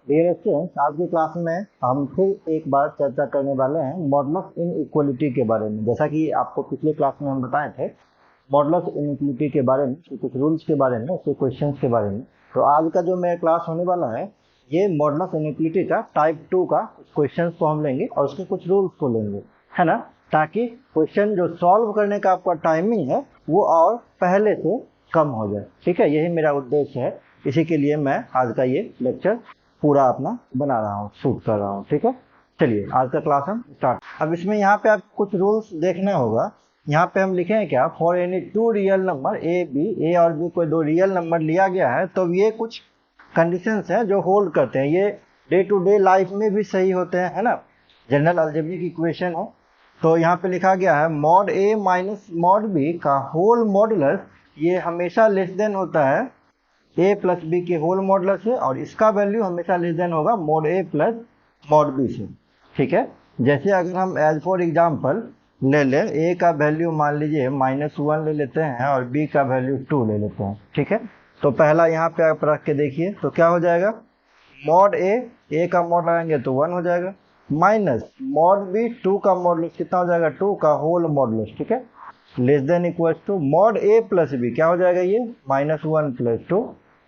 Dear students, आज की class में हम फिर एक बार चर्चा करने वाले हैं मॉडुलस इनइक्वालिटी के बारे में। जैसा कि आपको पिछले क्लास में हम बताए थे मॉडुलस इनइक्वालिटी के बारे में, कुछ रूल्स के बारे में, उसके क्वेश्चंस के बारे में। तो आज का जो मेरा क्लास होने वाला है ये मॉडुलस इनइक्वालिटी का टाइप 2 का क्वेश्चन को हम लेंगे और उसके कुछ रूल्स को लेंगे, है ना, ताकि क्वेश्चन जो सॉल्व करने का आपका टाइमिंग है वो और पहले से कम हो जाए। ठीक है, यही मेरा उद्देश्य है। इसी के लिए मैं आज का ये लेक्चर पूरा अपना बना रहा हूँ, शूट कर रहा हूँ। ठीक है, चलिए आज का क्लास हम स्टार्ट। अब इसमें यहाँ पे आपको कुछ रूल्स देखना होगा। यहाँ पे हम लिखेंगे क्या, for any two real number A और बी, कोई दो रियल नंबर लिया गया है तो ये कुछ कंडीशंस हैं जो होल्ड करते हैं। ये डे टू डे लाइफ में भी सही होते हैं, है ना। जनरल अलजेब्रिक इक्वेशन है। तो यहाँ पे लिखा गया है मॉड ए माइनस मॉड बी का होल मॉडुलस ये हमेशा लेस देन होता है ए प्लस बी के होल मॉडुलस से, और इसका वैल्यू हमेशा लेस देन होगा मॉड ए प्लस मॉड बी से। ठीक है, जैसे अगर हम एज फॉर एग्जांपल ले लें, ए का वैल्यू मान लीजिए -1 ले लेते हैं और बी का वैल्यू 2 ले लेते हैं। ठीक है, तो पहला यहाँ पे आप रख के देखिए तो क्या हो जाएगा, मॉड ए का मॉड लगाएंगे तो 1 हो जाएगा, माइनस मॉड बी 2 का मॉडुलस कितना हो जाएगा, 2 का होल मॉडुलस। ठीक है, less than equal to mod A plus b, क्या हो जाएगा ये -1 plus 2,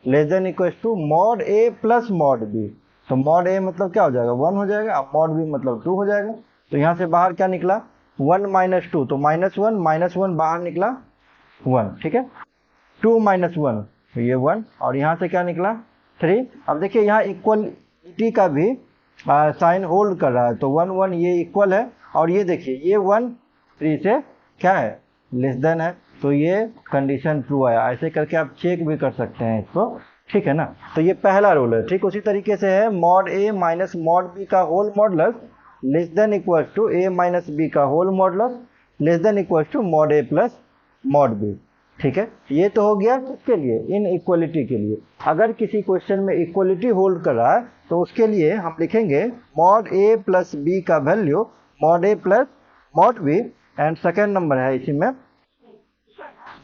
less than equal to mod A plus mod b. तो मॉड ए मतलब क्या हो जाएगा, 1 हो जाएगा, अब मॉड बी मतलब 2 हो जाएगा। तो यहाँ से बाहर क्या निकला, 1 - 2, तो -1 बाहर निकला 1। ठीक है, 2 - 1 तो ये 1, और यहाँ से क्या निकला 3। अब देखिए यहाँ इक्वलिटी का भी साइन होल्ड कर रहा है, तो 1 1 ये इक्वल है, और ये देखिए ये 1 3 से क्या है, लेस देन है, तो ये कंडीशन ट्रू आया। ऐसे करके आप चेक भी कर सकते हैं इसको। ठीक है ना, तो ये पहला रूल है। ठीक उसी तरीके से है मॉड ए माइनस मॉड बी का whole modulus less than equal to A minus B का whole modulus less than equal to mod A plus mod B. ठीक है, ये तो हो गया किसके लिए, इन इक्वलिटी के लिए। अगर किसी क्वेश्चन में इक्वलिटी होल्ड कर रहा है तो उसके लिए हम लिखेंगे मॉड ए प्लस बी का value mod A plus mod b, and second number है इसी में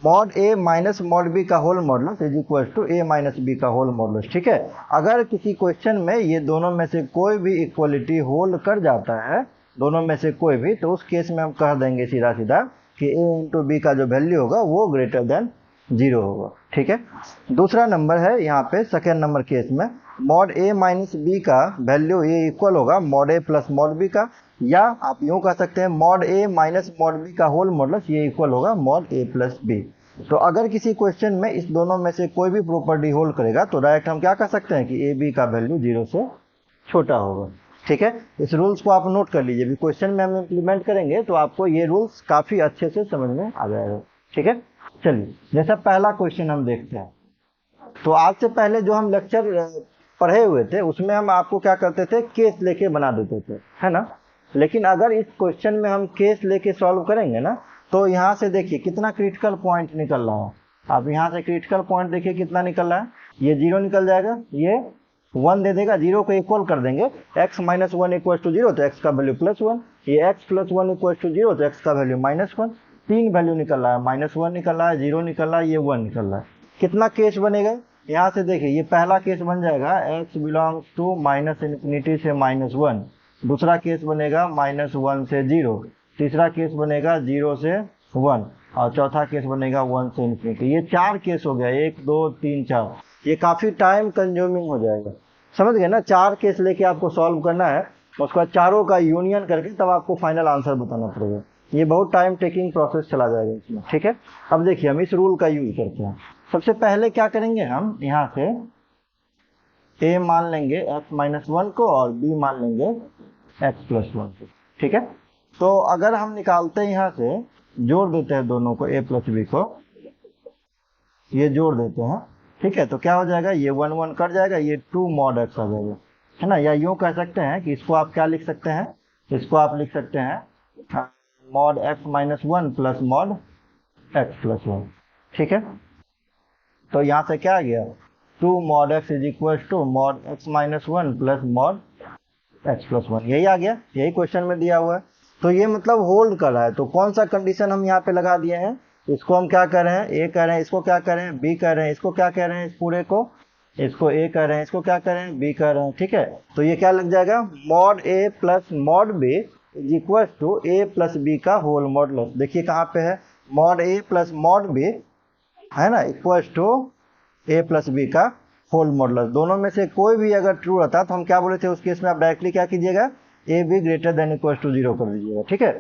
मॉड ए माइनस मॉड बी का whole modulus is equal to A minus B का होल मॉडुलस। ठीक है, अगर किसी क्वेश्चन में ये दोनों में से कोई भी इक्वलिटी होल्ड कर जाता है, दोनों में से कोई भी, तो उस केस में हम कह देंगे सीधा सीधा कि ए इंटू बी का जो वैल्यू होगा वो ग्रेटर देन 0 होगा। ठीक है, दूसरा नंबर है यहाँ पे सेकेंड नंबर केस में मॉड ए माइनस बी का वैल्यू ये इक्वल होगा मॉड ए प्लस मॉड बी का, या आप यूँ कह सकते हैं मॉड ए माइनस मॉड बी का होल मॉडुलस ये इक्वल होगा मॉड ए प्लस बी। तो अगर किसी क्वेश्चन में इस दोनों में से कोई भी प्रॉपर्टी होल्ड करेगा तो डायरेक्ट हम क्या कह सकते हैं कि ए बी का वैल्यू 0 से छोटा होगा। ठीक है, इस रूल्स को आप नोट कर लीजिए, भी क्वेश्चन में हम इम्प्लीमेंट करेंगे तो आपको ये रूल्स काफ़ी अच्छे से समझ में आ जाएगा। ठीक है, चलिए जैसा पहला क्वेश्चन हम देखते हैं। तो आज से पहले जो हम लेक्चर पढ़े हुए थे उसमें हम आपको क्या करते थे, केस लेके बना देते थे, है ना। लेकिन अगर इस क्वेश्चन में हम केस लेके सॉल्व करेंगे ना, तो यहाँ से देखिए कितना क्रिटिकल पॉइंट निकल रहा है। आप यहाँ से क्रिटिकल पॉइंट देखिए कितना निकल रहा है, ये 0 निकल जाएगा, ये 1 दे देगा, 0 को इक्वल कर देंगे, x - 1 इक्वल टू 0 तो x का वैल्यू +1, ये x + 1 इक्वल टू 0 तो x का वैल्यू -1। 3 वैल्यू निकल रहा है, -1 निकल रहा है, 0 निकल रहा है, ये 1 निकल रहा है। कितना केस बनेगा, यहाँ से देखिए ये पहला केस बन जाएगा x बिलोंग्स टू -∞ से -1, दूसरा केस बनेगा -1 से 0, तीसरा केस बनेगा 0 से 1, और चौथा केस बनेगा 1 से ∞। ये 4 केस हो गया, 1 2 3 4। ये काफ़ी टाइम कंज्यूमिंग हो जाएगा, समझ गए ना। 4 केस लेके आपको सॉल्व करना है, उसके बाद चारों का यूनियन करके तब आपको फाइनल आंसर बताना पड़ेगा। ये बहुत टाइम टेकिंग प्रोसेस चला जाएगा इसमें। ठीक है, अब देखिए हम इस रूल का यूज करते हैं। सबसे पहले क्या करेंगे, हम यहाँ से a मान लेंगे x - 1 को और b मान लेंगे x + 1 को। ठीक है, तो अगर हम निकालते हैं यहाँ से, जोड़ देते हैं दोनों को, a प्लस b को, ये जोड़ देते हैं। ठीक है, तो क्या हो जाएगा, ये 1 1 कट जाएगा, ये 2 मॉड x आ जाएगा, है ना। या यूँ कह सकते हैं कि इसको आप क्या लिख सकते हैं, इसको आप लिख सकते हैं mod x - 1 plus mod x + 1। ठीक है, तो यहाँ से क्या आ गया, 2 mod x is equal to mod x - 1 plus mod x + 1, यही आ गया, यही क्वेश्चन में दिया हुआ है। तो ये मतलब होल्ड कर रहा है, तो कौन सा कंडीशन हम यहाँ पे लगा दिए हैं, इसको हम क्या कह रहे हैं, ए कह रहे हैं, इसको क्या कह रहे हैं, बी कह रहे हैं, इसको क्या कह रहे हैं, इस पूरे को इसको ए कह रहे हैं, इसको क्या कह रहे हैं, बी कह रहे हैं, ठीक है। तो ये क्या लग जाएगा, mod A plus mod b is equal to a plus b का होल मॉडुलस। देखिए कहाँ पे है, मॉड ए प्लस मॉड बी है ना, equal to a plus b का होल मॉडुलस। दोनों में से कोई भी अगर ट्रू रहता तो हम क्या बोले थे, उस केस में आप डायरेक्टली क्या कीजिएगा, A B greater than equal to 0 कर दीजिएगा, ठीक है।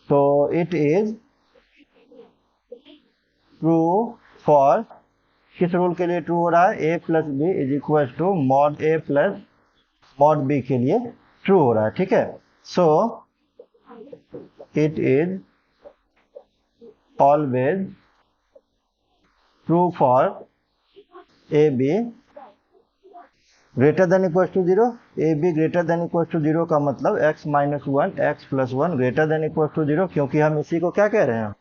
तो इट इज ट्रू फॉर, किस रूल के लिए ट्रू हो रहा है, A plus B is equal to mod A plus mod B के लिए ट्रू हो रहा है, ठीक है। So it is always true for A B greater than equal to 0। A B greater than equal to 0 का मतलब x minus one x plus one greater than equal to 0, क्योंकि हम इसी को क्या कह रहे हैं,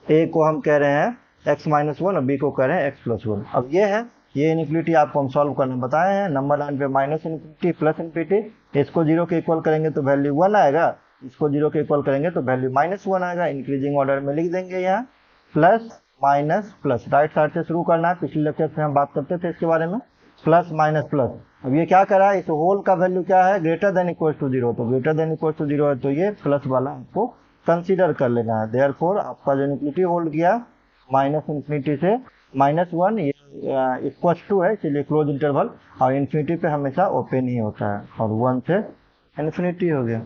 a को हम कह रहे हैं x माइनस वन और b को कह रहे हैं x प्लस वन। अब ये है, ये इनइक्वालिटी आपको हम सॉल्व करना बताए हैं। नंबर लाइन पे माइनस इनफिनिटी प्लस इनफिनिटी, इसको 0 के इक्वल करेंगे तो वैल्यू 1 आएगा, इसको 0 के इक्वल करेंगे तो वैल्यू -1 आएगा। इंक्रीजिंग ऑर्डर में लिख देंगे यहाँ plus minus plus, right side से शुरू करना है, पिछले लेक्चर से हम बात करते थे इसके बारे में, प्लस माइनस प्लस। अब ये क्या करा है, इस होल का वैल्यू क्या है, ग्रेटर देन इक्वल टू 0, तो ग्रेटर देन इक्वल टू 0 है तो ये प्लस वाला आपको कंसीडर कर लेना है। देयरफॉर आपका जो इनफिनिटी होल्ड किया माइनस इनफिनिटी से -1 ये इक्वल टू है, इसलिए क्लोज इंटरवल, और इन्फिनिटी पे हमेशा ओपन ही होता है, और 1 से इन्फिनिटी हो गया,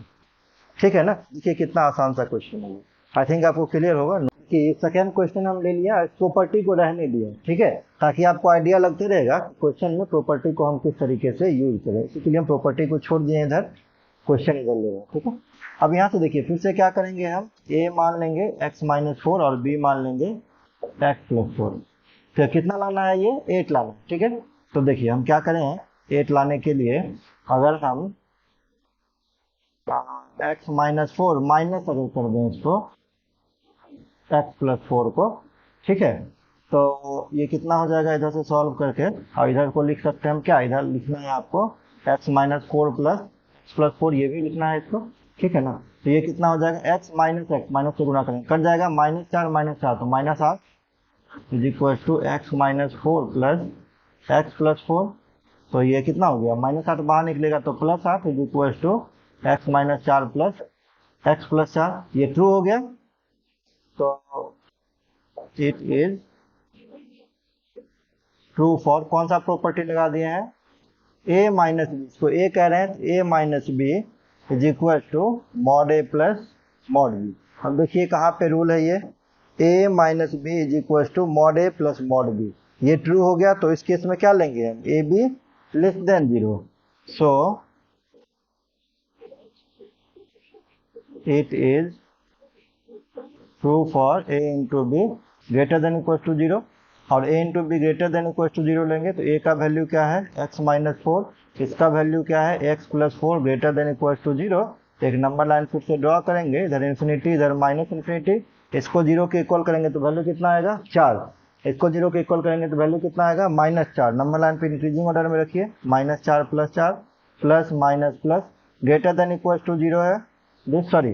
ठीक है ना। देखिए कितना आसान सा क्वेश्चन है, आई थिंक आपको क्लियर होगा कि सेकेंड क्वेश्चन हम ले लिया, प्रॉपर्टी को रहने दिया, ठीक है, ताकि आपको आइडिया लगते रहेगा क्वेश्चन में प्रॉपर्टी को हम किस तरीके से यूज करें। इसके लिए हम प्रॉपर्टी को छोड़ दिए इधर, क्वेश्चन इधर ले रहे हैं, ठीक है। अब यहाँ से देखिए फिर से क्या करेंगे, हम a मान लेंगे x माइनस 4 और b मान लेंगे x प्लस 4। फिर कितना लाना है, ये 8 लाना है, ठीक है। तो देखिए हम क्या करें, 8 लाने के लिए अगर हम x माइनस 4 माइनस अगर कर दें इसको x प्लस 4 को, ठीक है, तो ये कितना हो जाएगा, इधर से सॉल्व करके, और इधर को लिख सकते हैं हम क्या, इधर लिखना है आपको x माइनस 4 प्लस 4, ये भी लिखना है इसको, ठीक है ना। तो ये कितना हो जाएगा, x माइनस से गुणा करेंगे, कट जाएगा -4 तो -8 is equal to x minus 4 plus x plus 4। तो ये कितना हो गया, -8 बाहर निकलेगा तो +8 is equal to x minus 4 plus x plus 4, ये ट्रू हो गया। तो इट इज ट्रू फॉर, कौन सा प्रॉपर्टी लगा दिए हैं, a माइनस बी, इसको a कह रहे हैं, a minus b is equal to mod A plus mod b. अब देखिए कहाँ पे रूल है, ये a minus b is equal to mod A plus mod b, ये ट्रू हो गया। तो इस केस में क्या लेंगे हम, a b less than 0, so it is true for a into b greater than equal to 0, और a into b greater than equal to 0 लेंगे तो a का वैल्यू क्या है, x माइनस 4, इसका वैल्यू क्या है, x plus 4 greater than equal to 0। एक नंबर लाइन फिर से ड्रॉ करेंगे, इधर इन्फिनिटी इधर माइनस इन्फिनिटी, इसको 0 के इक्वल करेंगे तो वैल्यू कितना आएगा, 4, इसको 0 के इक्वल करेंगे तो वैल्यू कितना आएगा, -4। नंबर लाइन पे इंक्रीजिंग ऑर्डर में रखिए, -4 plus 4 plus minus plus greater than equal to 0 है, this sorry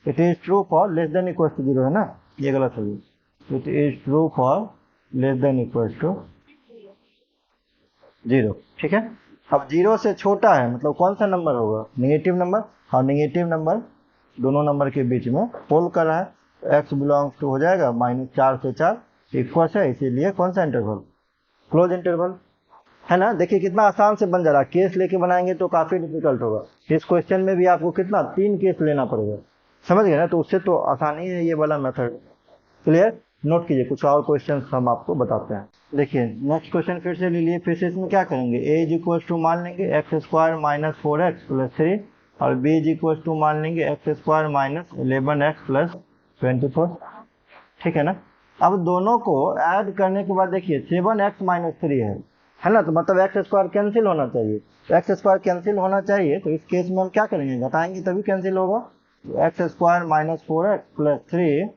it is true for less than equal to 0 है ना, ये गलत हो गई, it is true for less than equal to 0, ठीक है। अब 0 से छोटा है मतलब कौन सा नंबर होगा, नेगेटिव नंबर, और नेगेटिव नंबर दोनों नंबर के बीच में होल कर रहा है, तो x बिलोंग्स टू हो जाएगा -4 से 4 इक्वल है, इसीलिए कौन सा इंटरवल, क्लोज इंटरवल, है ना। देखिए कितना आसान से बन जा रहा है, केस लेके बनाएंगे तो काफी डिफिकल्ट होगा। इस क्वेश्चन में भी आपको कितना 3 केस लेना पड़ेगा, समझ गए ना, तो उससे तो आसानी है ये वाला मेथड, क्लियर। नोट कीजिए, कुछ और क्वेश्चन हम आपको बताते हैं। देखिए नेक्स्ट क्वेश्चन फिर से ले लिए, फिर से इसमें क्या करेंगे, a इज इक्वल टू मान लेंगे x² माइनस 4x प्लस 3, और b इज इक्वल टू मान लेंगे x² माइनस 11x प्लस 24, ठीक है ना। अब दोनों को ऐड करने के बाद देखिए 7x माइनस 3 है ना, तो मतलब x² कैंसिल होना चाहिए, तो x² कैंसिल होना चाहिए, तो इस केस में हम क्या करेंगे, घटाएंगे तभी कैंसिल होगा, तो x² माइनस 4x प्लस 3,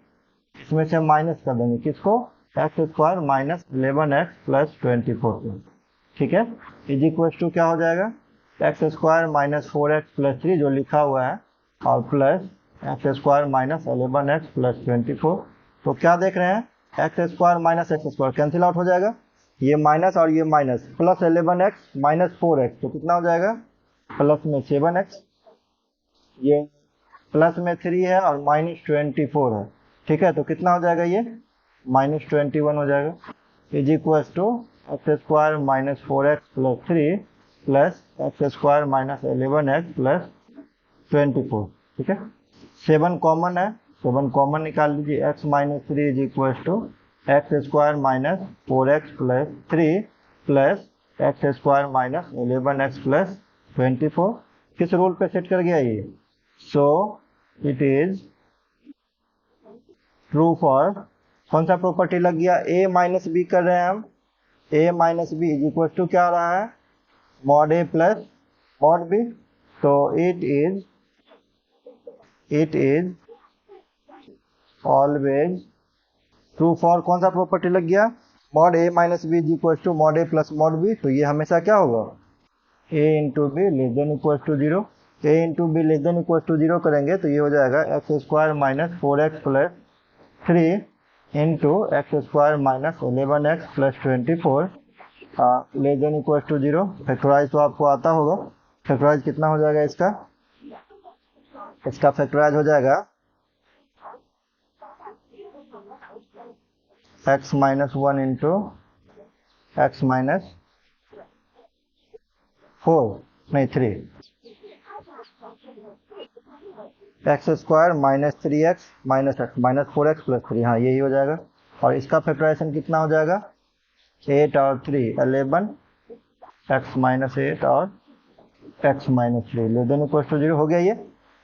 इसमें से माइनस कर देंगे किसको, x² माइनस 11x प्लस 24, ठीक है, इज इक्वल टू क्या हो जाएगा, x² माइनस 4x प्लस 3 जो लिखा हुआ है, और plus x² minus 11x plus 24। तो क्या देख रहे हैं, x² minus x² cancel out हो जाएगा, ये माइनस और ये minus, plus 11x minus 4x, तो कितना हो जाएगा, प्लस में 7x, ये प्लस में 3 है और माइनस 24 है, ठीक है, तो कितना हो जाएगा, ये माइनस 21 हो जाएगा, is equal to x square minus 4x plus 3 plus x square minus 11x plus 24, ठीक है। 7 कॉमन है, 7 कॉमन निकाल लीजिए, x minus 3 is equal to x square minus 4x plus 3 plus x square minus 11x plus 24, किस rule पे set कर गया ये, so it is true for, कौन सा प्रॉपर्टी लग गया, a माइनस बी कर रहे हैं हम, a minus b is equal to क्या आ रहा है, mod a plus mod b, तो it is always true for, कौन सा प्रॉपर्टी लग गया, mod a minus b is equal to mod a plus mod b, तो ये हमेशा क्या होगा, a into b less than equal to 0, a into b less than equal to 0 करेंगे तो ये हो जाएगा x square minus 4x plus 3 into x square minus 11x plus 24 less than equal to 0, factorise तो आपको आता होगा, फैक्टराइज कितना हो जाएगा इसका फैक्टराइज हो जाएगा x minus 1 into x minus 4 नहीं 3, x square minus 3x minus x minus 4x plus 3, हाँ यही हो जाएगा, और इसका फैक्टराइजेशन कितना हो जाएगा, 8 और 3 11, x माइनस 8 और x minus 3 less than equal to 0 हो गया, ये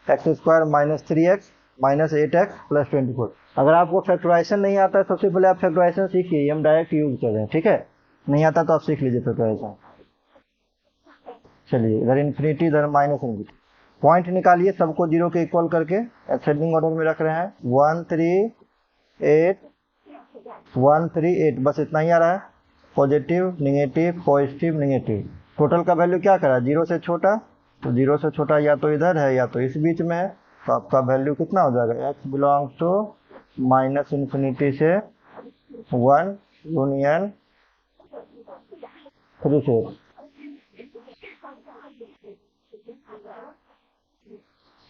x square minus 3x minus 8x plus 24। अगर आपको फैक्टराइजेशन नहीं आता है सबसे पहले आप फैक्टराइजेशन सीखिए, हम डायरेक्ट यूज कर रहे हैं, ठीक है, नहीं आता तो आप सीख लीजिए फैक्टराइजेशन। चलिए इधर इन्फिनिटी इधर माइनस इन्फिनिटी, पॉइंट निकालिए, सबको 0 के इक्वल करके असेंडिंग ऑर्डर में रख रहे हैं, 1 3 8 1 3 8, बस इतना ही आ रहा है, positive negative positive negative, total का वैल्यू क्या करा, 0 से छोटा, तो 0 से छोटा या तो इधर है या तो इस बीच में है, तो आपका वैल्यू कितना हो जाएगा, x belongs to minus infinity से 1 यूनियन 3 से,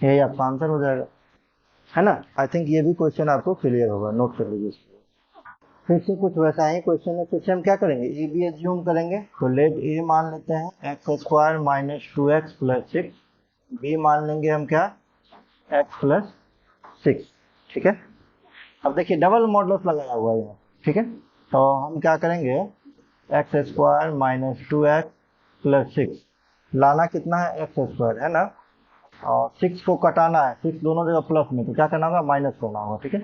यही आपका आंसर हो जाएगा, है ना। आई थिंक ये भी क्वेश्चन आपको क्लियर होगा, नोट कर लीजिए। फिर से कुछ वैसा ही क्वेश्चन है, फिर से हम क्या करेंगे, ए बी एज्यूम करेंगे, तो लेट ए मान लेते हैं x square minus 2x plus 6, b मान लेंगे हम क्या, x प्लस 6, ठीक है। अब देखिए डबल मॉडुलस लगाया हुआ है यहाँ, ठीक है, तो हम क्या करेंगे, x square minus 2x plus 6, लाना कितना है एक्स स्क्वायर है ना, और 6 को कटाना है, 6 दोनों जगह प्लस में, तो क्या करना होगा, माइनस करना होगा, ठीक है,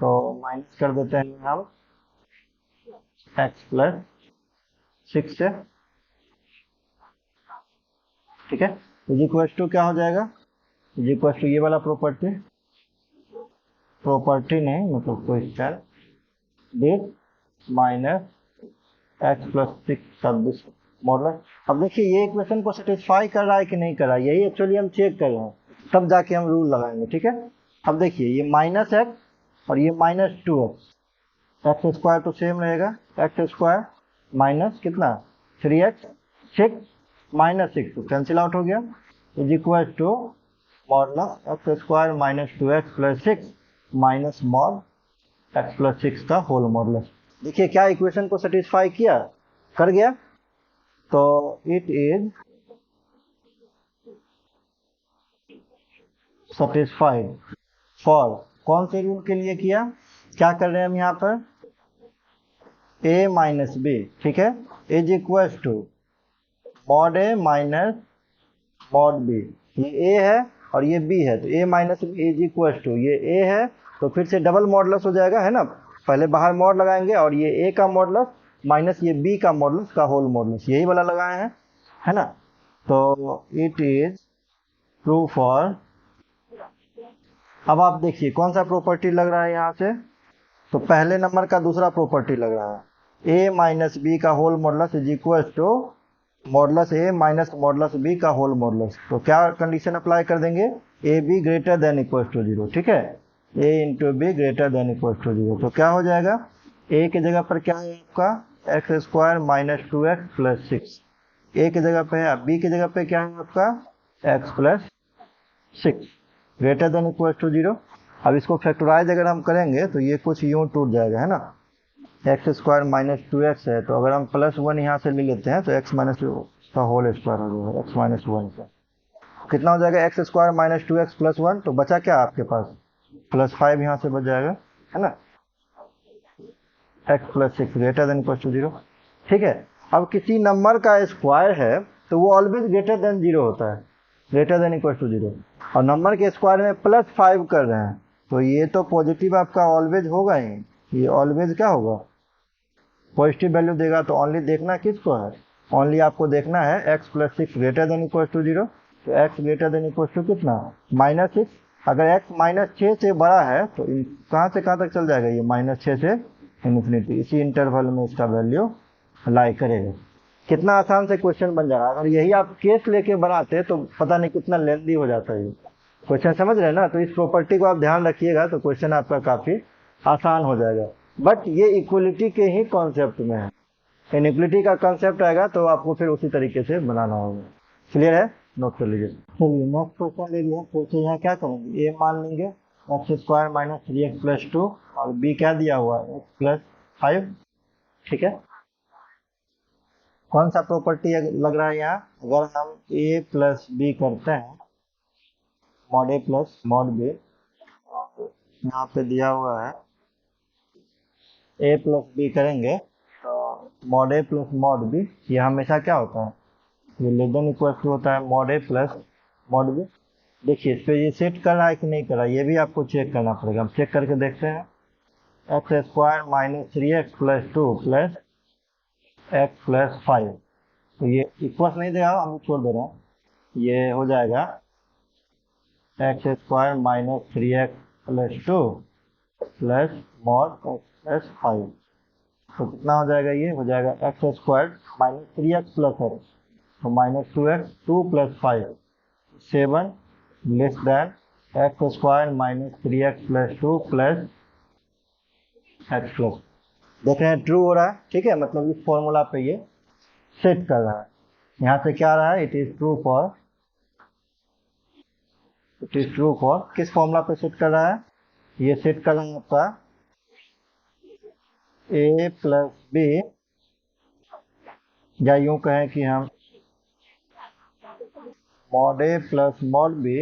तो माइनस कर देते हैं हम x प्लस 6 से, ठीक है, इज इक्वल टू क्या हो जाएगा, इज इक्वल टू ये वाला प्रॉपर्टी नहीं मतलब question this minus x plus 6 सब मॉडल। अब देखिए ये इक्वेशन को सेटिस्फाई कर रहा है कि नहीं कर रहा है, यही एक्चुअली हम चेक कर रहे हैं, तब जाके हम रूल लगाएंगे, ठीक है। अब देखिए ये माइनस एक्स और ये माइनस 2x, एक्स स्क्वायर तो सेम रहेगा, एक्स स्क्वायर माइनस कितना 3x 6 माइनस 6 तो कैंसिल आउट हो गया, is equal to modulus x square minus 2x plus 6 minus mod x plus 6 का होल मॉडुलस। देखिए क्या इक्वेशन को सेटिस्फाई किया, कर गया, तो इट इज सेटिस्फाइड फॉर, कौन से रूल के लिए किया, क्या कर रहे हैं हम यहाँ पर, a माइनस बी, ठीक है, is equal to mod a minus mod b, ये a है और ये b है, तो a minus b is equal to ये a है, तो फिर से डबल मॉडुलस हो जाएगा, है ना, पहले बाहर मॉड लगाएंगे और ये a का मॉडुलस माइनस ये b का मॉडुलस का होल मॉडुलस, यही वाला लगाए हैं, है ना, तो इट इज ट्रू फॉर। अब आप देखिए कौन सा प्रॉपर्टी लग रहा है यहाँ से, तो पहले नंबर का दूसरा प्रॉपर्टी लग रहा है, a माइनस बी का whole modulus is equal to modulus a minus modulus b का होल मॉडुलस, तो क्या कंडीशन अप्लाई कर देंगे, a B greater than equal to 0, ठीक है, a into b greater than equal to 0, तो क्या हो जाएगा, a के जगह पर क्या है आपका x square minus 2x plus 6। ए की जगह पे है, अब बी की जगह पे क्या है आपका x plus 6 greater than equal to 0। अब इसको फैक्टराइज अगर हम करेंगे तो ये कुछ यूं टूट जाएगा, है ना। एक्स स्क्वायर माइनस 2x है, तो अगर हम प्लस 1 यहाँ से ले लेते हैं तो x माइनस का होल स्क्वायर हो जाएगा, x माइनस 1 का कितना हो जाएगा, x square minus 2x plus 1। तो बचा क्या आपके पास, प्लस 5 यहाँ से बच जाएगा, है ना। x plus 6 greater than equal to 0। ठीक है, अब किसी नंबर का स्क्वायर है तो वो ऑलवेज ग्रेटर देन 0 होता है, ग्रेटर देन इक्वल टू 0। और नंबर के स्क्वायर में प्लस 5 कर रहे हैं तो ये तो पॉजिटिव आपका ऑलवेज होगा ही, ये ऑलवेज क्या होगा, पॉजिटिव वैल्यू देगा। तो ओनली देखना किसको है, ओनली आपको देखना है x plus 6 greater than equal to 0। तो x greater than equal to कितना, माइनस 6। अगर x माइनस 6 से बड़ा है तो कहाँ से कहाँ तक चल जाएगा, ये माइनस 6 से इन्फिनिटी, इसी इंटरवल में इसका वैल्यू लाई करेगा। कितना आसान से क्वेश्चन बन जाएगा। अगर यही आप केस लेके बनाते तो पता नहीं कितना लेंदी हो जाता है ये क्वेश्चन, समझ रहे हैं ना। तो इस प्रॉपर्टी को आप ध्यान रखिएगा तो क्वेश्चन आपका काफी आसान हो जाएगा। बट ये इक्वलिटी के ही कॉन्सेप्ट में है, इनइक्वलिटी का कॉन्सेप्ट आएगा तो आपको फिर उसी तरीके से बनाना होगा। क्लियर है, नोट कर लीजिए। चलिए नेक्स्ट क्वेश्चन ले लिया। क्वेश्चन यहाँ क्या करेंगे, ए मान लेंगे x square minus 3x plus 2 और बी क्या दिया हुआ है एक्स प्लस 5। ठीक है, कौन सा प्रॉपर्टी लग रहा है यहाँ, अगर हम a प्लस बी करते हैं, मॉड ए प्लस मॉड बी, यहाँ पे दिया हुआ है a प्लस बी करेंगे तो मॉड ए प्लस मॉड बी, ये हमेशा क्या होता है, ये लेस देन इक्वल टू होता है मॉड ए प्लस मॉड बी। देखिए इस पे ये सेट कर रहा है कि नहीं कर रहा है, ये भी आपको चेक करना पड़ेगा। हम चेक करके देखते हैं, x square minus 3x plus 2 plus x plus 5, तो ये इक्वल्स नहीं देगा, हम छोड़ दे रहे हैं, ये हो जाएगा x square minus 3x plus 2 plus mod x plus 5। तो कितना हो जाएगा, ये हो जाएगा x square minus 3x plus x, तो minus 2x 2 plus 5 7 less than x square minus 3x plus 2 plus x plus. देख रहे हैं ट्रू हो रहा है, ठीक है, मतलब इस फॉर्मूला पे ये सेट कर रहा है। यहाँ से क्या आ रहा है, इट इज ट्रू फॉर किस फॉर्मूला पे सेट कर रहा है, ये सेट कर रहा है आपका a प्लस बी, या यूं कहें कि हम मॉड ए प्लस मॉड बी,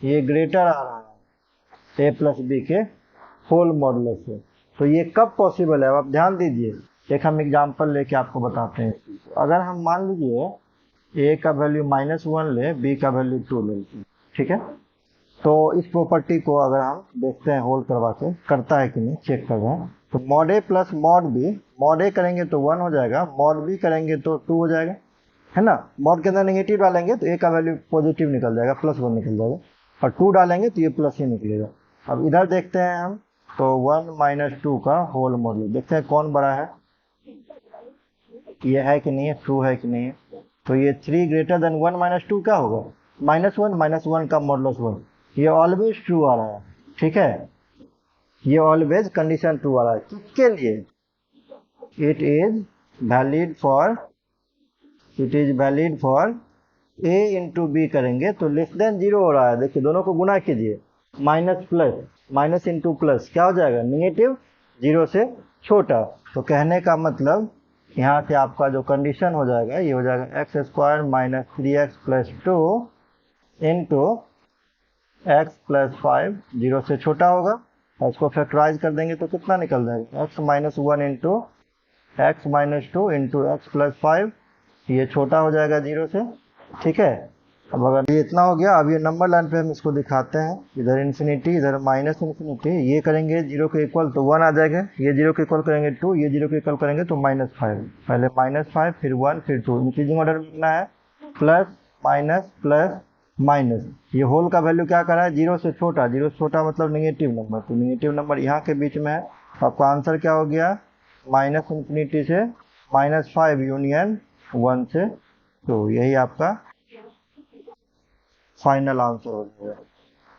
ये ग्रेटर आ रहा है a प्लस बी के होल मॉडुलस से। तो ये कब पॉसिबल है, आप ध्यान दीजिए। एक हम एग्जांपल लेके आपको बताते हैं। अगर हम मान लीजिए a का वैल्यू -1 ले, b का वैल्यू 2 ले, ठीक है, तो इस प्रॉपर्टी को अगर हम देखते हैं होल्ड करवा के करता है कि नहीं, चेक कर रहे हैं। तो मॉड ए प्लस मॉड बी, मॉड ए करेंगे तो 1 हो जाएगा, मॉड बी करेंगे तो 2 हो जाएगा, है ना। मॉड के अंदर नेगेटिव डालेंगे तो ए का वैल्यू पॉजिटिव निकल जाएगा, +1 निकल जाएगा, और 2 डालेंगे तो ये प्लस ही निकलेगा। अब इधर देखते हैं हम, तो 1 माइनस 2 का होल मॉडल देखते हैं कौन बड़ा है, ये है कि नहीं है, ट्रू है कि नहीं है। तो ये 3 ग्रेटर देन 1 माइनस 2 क्या होगा, -1 का मॉडुलस 1, ये ऑलवेज ट्रू आ रहा है, ठीक है, ये ऑलवेज कंडीशन ट्रू आ रहा है। किसके लिए, it is valid for a into B करेंगे तो लेस देन 0 हो रहा है। देखिए दोनों को गुना कीजिए, minus plus, minus into plus क्या हो जाएगा, नेगेटिव, 0 से छोटा। तो कहने का मतलब यहाँ से आपका जो कंडीशन हो जाएगा, ये हो जाएगा x square minus 3x plus 2 into x plus 5 0 से छोटा होगा, और इसको फैक्टराइज कर देंगे तो कितना निकल जाएगा, x minus 1 into x minus 2 into x plus 5, ये छोटा हो जाएगा 0 से, ठीक है। अब अगर ये इतना हो गया, अब ये नंबर लाइन पे हम इसको दिखाते हैं, इधर इन्फिनिटी इधर माइनस इन्फिनिटी, ये करेंगे 0 के इक्वल तो 1 आ जाएगा, ये 0 के इक्वल करेंगे 2, ये 0 के इक्वल करेंगे तो -5, पहले -5 फिर 1 फिर 2, इंक्रीजिंग ऑर्डर में लिखना है, प्लस माइनस प्लस माइनस, ये होल का वैल्यू क्या कर रहा है, 0 से छोटा, 0 से छोटा मतलब नेगेटिव नंबर, तो नेगेटिव नंबर यहाँ के बीच में है। आपका आंसर क्या हो गया, माइनस इन्फिनिटी से -5 यूनियन 1 से, तो यही आपका फाइनल आंसर हो जाएगा,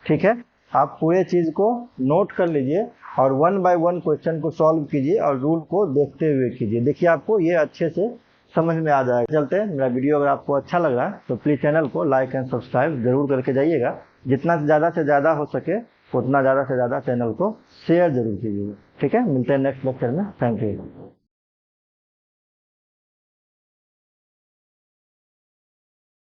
ठीक है। आप पूरे चीज को नोट कर लीजिए और 1 बाय 1 क्वेश्चन को सॉल्व कीजिए और रूल को देखते हुए कीजिए। देखिए आपको ये अच्छे से समझ में आ जाएगा। चलते हैं, मेरा वीडियो अगर आपको अच्छा लग रहा है तो प्लीज़ चैनल को लाइक एंड सब्सक्राइब जरूर करके जाइएगा। जितना ज़्यादा से ज़्यादा हो सके उतना ज़्यादा से ज़्यादा चैनल को शेयर जरूर कीजिएगा। ठीक है, मिलते हैं नेक्स्ट लेक्चर में। Thank you.